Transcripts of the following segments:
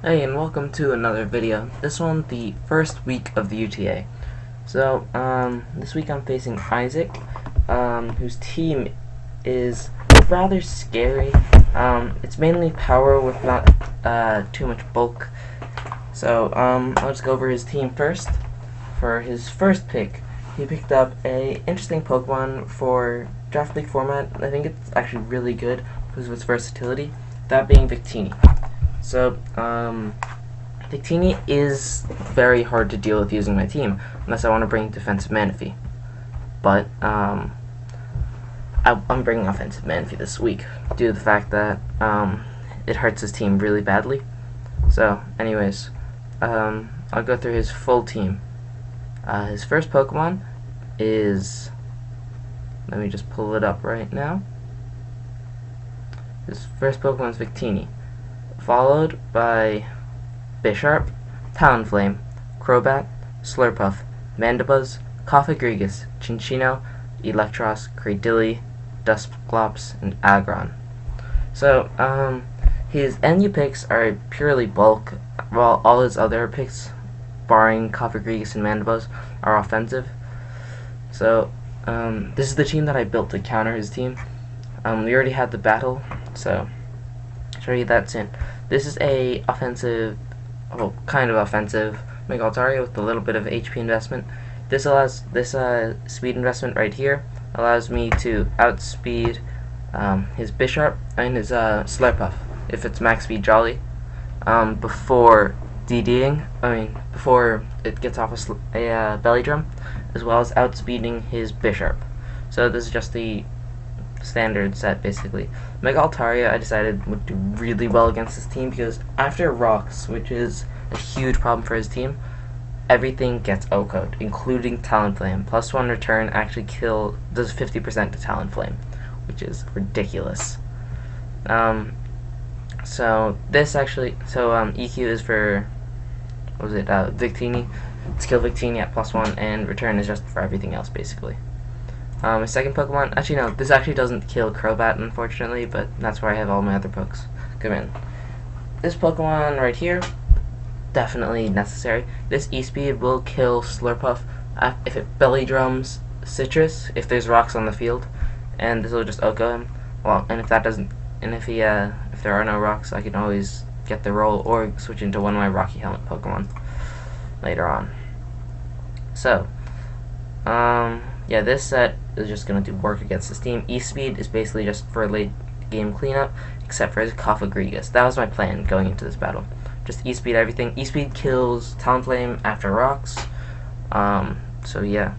Hey, and welcome to another video. This one, the first week of the UTA. So, this week I'm facing Isaac, whose team is rather scary. It's mainly power with not too much bulk. So, I'll just go over his team first. For his first pick, he picked up a interesting Pokemon for Draft League format. I think it's actually really good because of its versatility, that being Victini. So, Victini is very hard to deal with using my team, unless I want to bring defensive Manaphy. But, I'm bringing offensive Manaphy this week, due to the fact that, it hurts his team really badly. So, anyways, I'll go through his full team. His first Pokemon is, let me just pull it up right now. His first Pokemon is Victini, followed by Bisharp, Talonflame, Crobat, Slurpuff, Mandibuzz, Cofagrigus, Chinchino, Electros, Cradily, Dusclops, and Aggron. So, his NU picks are purely bulk, while all his other picks, barring Cofagrigus and Mandibuzz, are offensive. So, this is the team that I built to counter his team. We already had the battle, so I'll show you that soon. This is a offensive, well, kind of offensive Mega Altaria with a little bit of HP investment. This allows speed investment right here allows me to outspeed his Bisharp and his Slurpuff if it's max speed Jolly before DDing. Before it gets off a belly drum, as well as outspeeding his Bisharp. So this is just the standard set, basically. Mega Altaria, I decided, would do really well against this team because after Rocks, which is a huge problem for his team, everything gets OHKO'd, including Talonflame. +1 return actually does 50% to Talonflame, which is ridiculous. So this actually, EQ is for, Victini. To kill Victini at +1, and return is just for everything else, basically. My second Pokemon, actually no, this actually doesn't kill Crobat, unfortunately, but that's where I have all my other pokes come in. This Pokemon right here, definitely necessary. This E-Speed will kill Slurpuff if it belly drums Citrus, if there's rocks on the field, and this will just OHKO him. Well, and if that doesn't, and if there are no rocks, I can always get the roll or switch into one of my Rocky Helmet Pokemon later on. So, yeah, this set is just going to do work against this team. E-Speed is basically just for late game cleanup, except for his Cofagrigus. That was my plan going into this battle. Just E-Speed everything. E-Speed kills Talonflame after rocks. So yeah.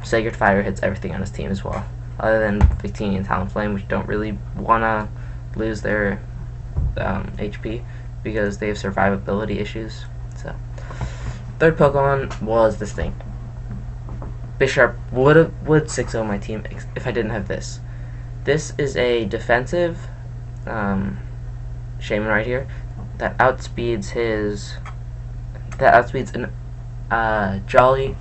Sacred Fire hits everything on his team as well. Other than Victini and Talonflame, which don't really want to lose their HP because they have survivability issues. So, third Pokemon was this thing. Bisharp would 6-0 my team if I didn't have this. This is a defensive Shaman right here that outspeeds an Jolly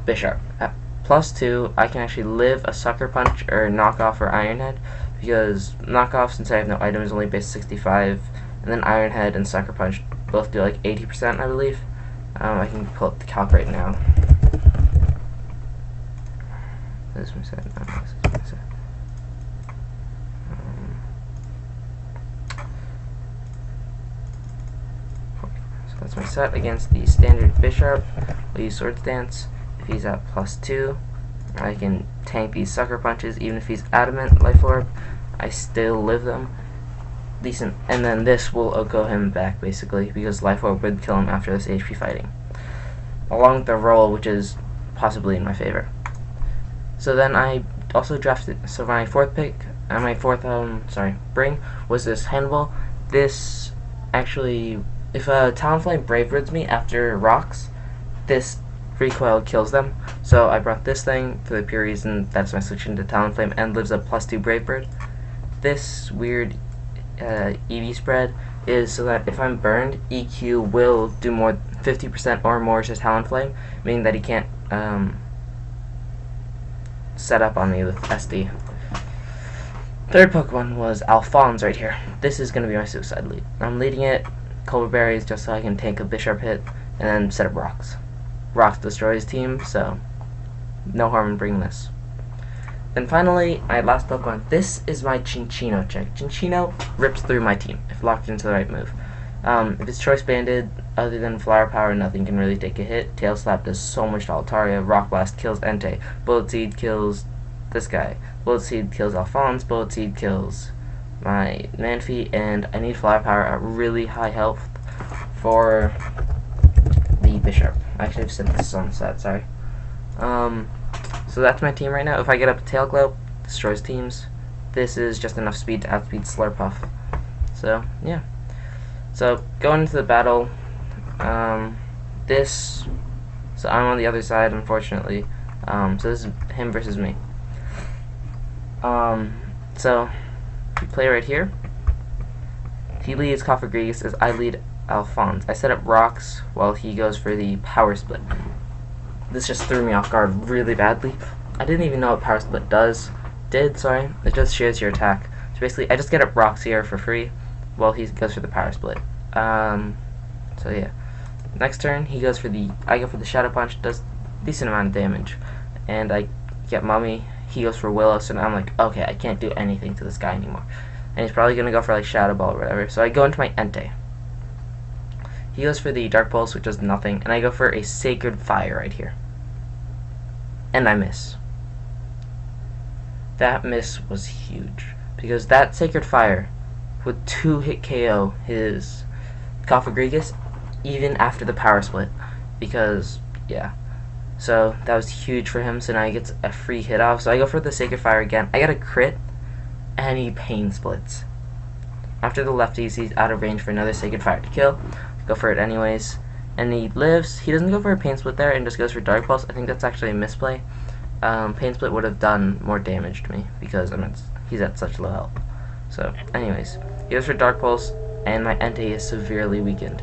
Bisharp. At +2, I can actually live a Sucker Punch or Knockoff or Iron Head, because Knockoff, since I have no item, is only base 65, and then Iron Head and Sucker Punch both do like 80%, I believe. I can pull up the calc right now. This is my set. No, this is my set. So that's my set against the standard Bisharp. We'll use Swords Dance. If he's at +2, I can tank these Sucker Punches. Even if he's Adamant Life Orb, I still live them. Decent. And then this will OHKO him back, basically, because Life Orb would kill him after this HP fighting. Along with the roll, which is possibly in my favor. So then I also drafted, so my fourth pick, my fourth, bring, was this Hannibal. This actually, if Talonflame Brave Birds me after rocks, this recoil kills them. So I brought this thing for the pure reason that's my switch into Talonflame and lives a +2 Brave Bird. This weird EV spread is so that if I'm burned, EQ will do more 50% or more to Talonflame, meaning that he can't set up on me with SD. Third Pokemon was Alphonse right here. This is going to be my suicide lead. I'm leading it Cobra Berries just so I can tank a Bishop hit, and then set up Rocks. Rocks destroys team, so no harm in bringing this. Then finally, my last Pokemon. This is my Chinchino check. Chinchino rips through my team if locked into the right move. If it's choice banded, other than Flower Power, nothing can really take a hit. Tail Slap does so much to Altaria. Rock Blast kills Entei. Bullet Seed kills this guy. Bullet Seed kills Alphonse. Bullet Seed kills my Manphy. And I need Flower Power at really high health for the Bishop. I actually have Synthesis on the set, sorry. So that's my team right now. If I get up a Tail Glow, destroys teams. This is just enough speed to outspeed Slurpuff. So, yeah. So, going into the battle, so I'm on the other side, unfortunately. So this is him versus me. So, we play right here. He leads Cofagrigus as I lead Alphonse. I set up Rocks while he goes for the Power Split. This just threw me off guard really badly. I didn't even know what Power Split sorry. It just shares your attack. So basically, I just get up Rocks here for free while he goes for the Power Split. So yeah. Next turn, I go for the Shadow Punch, does decent amount of damage. And I get Mummy, he goes for Willow, so now I'm like, okay, I can't do anything to this guy anymore. And he's probably gonna go for like Shadow Ball or whatever. So I go into my Entei. He goes for the Dark Pulse, which does nothing, and I go for a Sacred Fire right here. And I miss. That miss was huge, because that Sacred Fire would 2-hit KO his Cofagrigus even after the Power Split, because, yeah. So that was huge for him, so now he gets a free hit off. So I go for the Sacred Fire again. I got a crit, and he Pain Splits. After the lefties, he's out of range for another Sacred Fire to kill. Go for it anyways. And he lives. He doesn't go for a Pain Split there and just goes for Dark Pulse. I think that's actually a misplay. Pain Split would have done more damage to me because he's at such low health. So, anyways, he goes for Dark Pulse, and my Entei is severely weakened.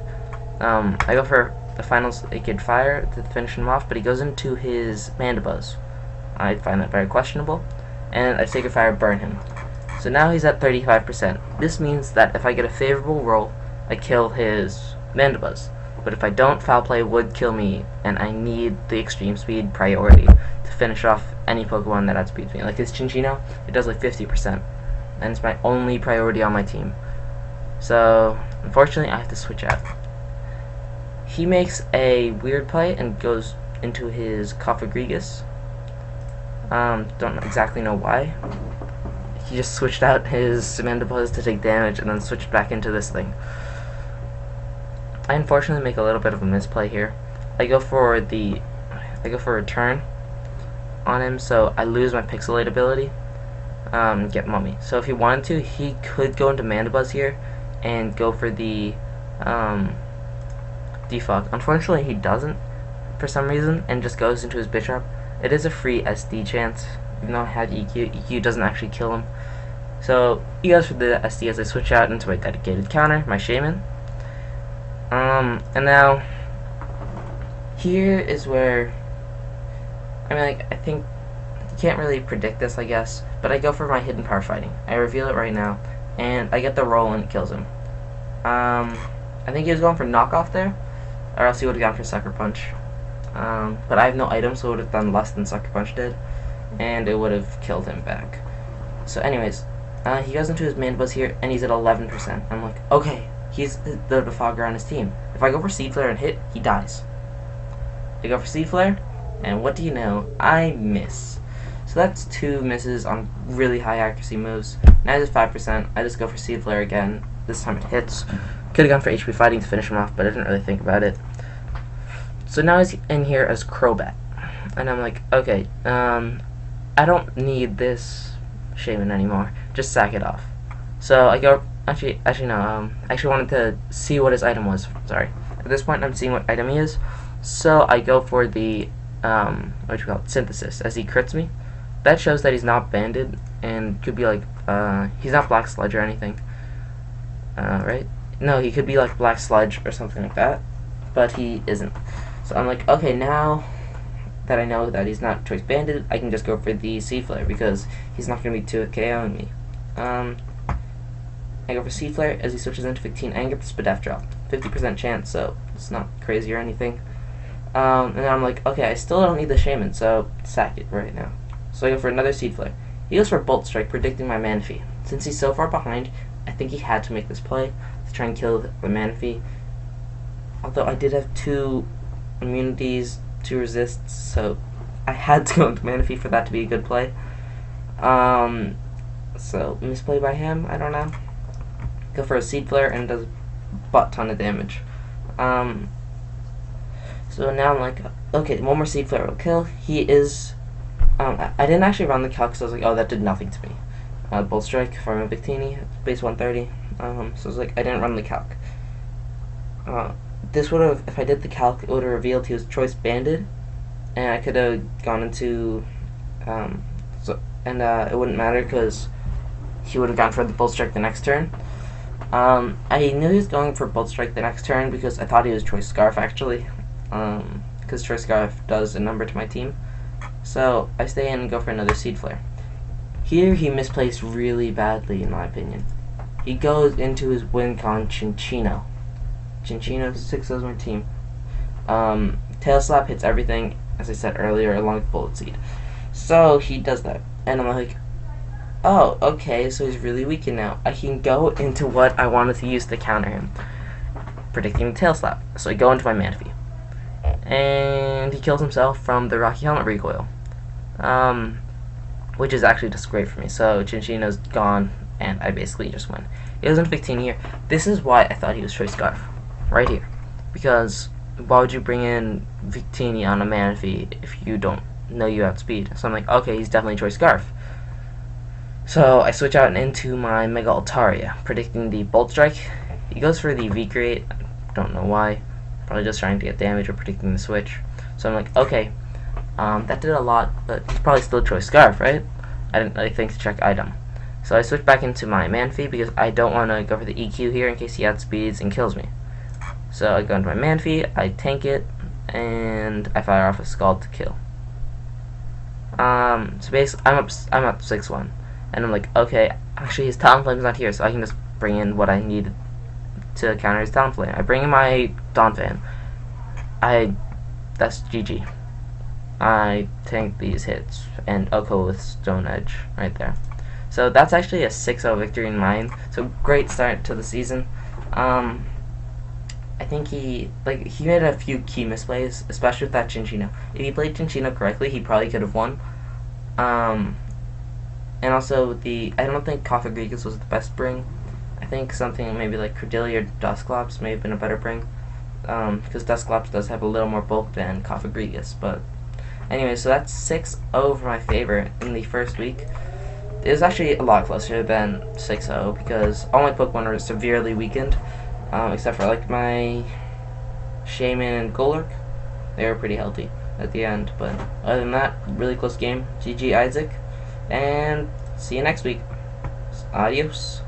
I go for the final Sacred Fire to finish him off, but he goes into his Mandibuzz. I find that very questionable, and I Sacred Fire burn him. So now he's at 35%. This means that if I get a favorable roll, I kill his Mandibuzz. But if I don't, Foul Play would kill me, and I need the Extreme Speed priority to finish off any Pokemon that outspeeds me. Like his Chinchino, it does like 50%, and it's my only priority on my team. So, unfortunately, I have to switch out. He makes a weird play and goes into his Cofagrigus. Don't exactly know why. He just switched out his Mandibuzz to take damage and then switched back into this thing. I unfortunately make a little bit of a misplay here. I go for a turn on him, so I lose my Pixelate ability. Get Mummy. So if he wanted to, he could go into Mandibuzz here and go for the Defog. Unfortunately, he doesn't for some reason and just goes into his Bishop. It is a free SD chance, even though I have EQ. EQ doesn't actually kill him. So he goes for the SD as I switch out into my dedicated counter, my Shaman. And now, here is where, I think, you can't really predict this, I guess, but I go for my Hidden Power Fighting. I reveal it right now, and I get the roll and it kills him. I think he was going for Knockoff there, or else he would have gone for Sucker Punch. But I have no item, so it would have done less than Sucker Punch did, and it would have killed him back. So anyways, he goes into his Mandibuzz here, and he's at 11%. I'm like, okay. He's the Defogger on his team. If I go for Seed Flare and hit, he dies. I go for Seed Flare, and what do you know? I miss. So that's 2 misses on really high accuracy moves. Now he's at 5%. I just go for Seed Flare again. This time it hits. Could have gone for HP Fighting to finish him off, but I didn't really think about it. So now he's in here as Crobat. And I'm like, okay, I don't need this Shaman anymore. Just sack it off. So I go... Actually no, I actually wanted to see what his item was, sorry. At this point, I'm seeing what item he is, so I go for the, Synthesis, as he crits me. That shows that he's not banded, and could be like, he's not Black Sludge or anything, right? No, he could be like Black Sludge or something like that, but he isn't. So I'm like, okay, now that I know that he's not choice banded, I can just go for the Seed Flare, because he's not going to be 2 KOing me. I go for Seed Flare as he switches into 15 and get the Spadef dropped. 50% chance, so it's not crazy or anything. And I'm like, okay, I still don't need the Shaman, so sack it right now. So I go for another Seed Flare. He goes for Bolt Strike, predicting my Manaphy. Since he's so far behind, I think he had to make this play to try and kill the Manaphy. Although I did have 2 immunities, 2 resists, so I had to go into Manaphy for that to be a good play. So misplay by him, I don't know. Go for a Seed Flare and does a butt ton of damage. So now I'm like, okay, one more Seed Flare will kill. He is, I didn't actually run the calc because I was like, oh, that did nothing to me. Bolt Strike from a Victini, base 130. So I was like, I didn't run the calc. This would have, if I did the calc, it would have revealed he was Choice Banded, and I could have gone into, it wouldn't matter because he would have gone for the Bolt Strike the next turn. I knew he was going for Bolt Strike the next turn because I thought he was Choice Scarf actually, because Choice Scarf does a number to my team. So I stay in and go for another Seed Flare. Here he misplaced really badly in my opinion. He goes into his win con Chinchino. Chinchino 6-0's my team. Tail Slap hits everything, as I said earlier, along with Bullet Seed. So he does that, and I'm like, oh, okay, so he's really weakened now. I can go into what I wanted to use to counter him, predicting the Tail Slap. So I go into my Manaphy, and he kills himself from the Rocky Helmet recoil, which is actually just great for me. So Chinchino's gone, and I basically just win. It was in 15 here. This is why I thought he was Choice Scarf, right here, because why would you bring in Victini on a Manaphy if you don't know you outspeed? So I'm like, okay, he's definitely Choice Scarf. So I switch out into my Mega Altaria, predicting the Bolt Strike. He goes for the V-Create, don't know why, probably just trying to get damage or predicting the switch. So I'm like, okay, that did a lot, but he's probably still Choice Scarf, right? I didn't really think to check item. So I switch back into my Manaphy because I don't want to go for the EQ here in case he outspeeds and kills me. So I go into my Manaphy, I tank it, and I fire off a Scald to kill. So basically, I'm up 6-1. And I'm like, okay, actually his Talonflame's not here, so I can just bring in what I need to counter his Talonflame. I bring in my Donphan. That's GG. I tank these hits, and Oko with Stone Edge right there. So that's actually a 6-0 victory in mine. So great start to the season. I think he made a few key misplays, especially with that Chinchino. If he played Chinchino correctly, he probably could have won. And also, I don't think Cofagrigus was the best bring. I think something maybe like Cordelia or Dusclops may have been a better bring. Because Dusclops does have a little more bulk than Cofagrigus. But anyway, so that's 6-0 for my favorite in the first week. It was actually a lot closer than 6-0 because all my Pokemon were severely weakened. Except for like my Shaman and Golurk. They were pretty healthy at the end. But other than that, really close game. GG Isaac. And see you next week. Adios.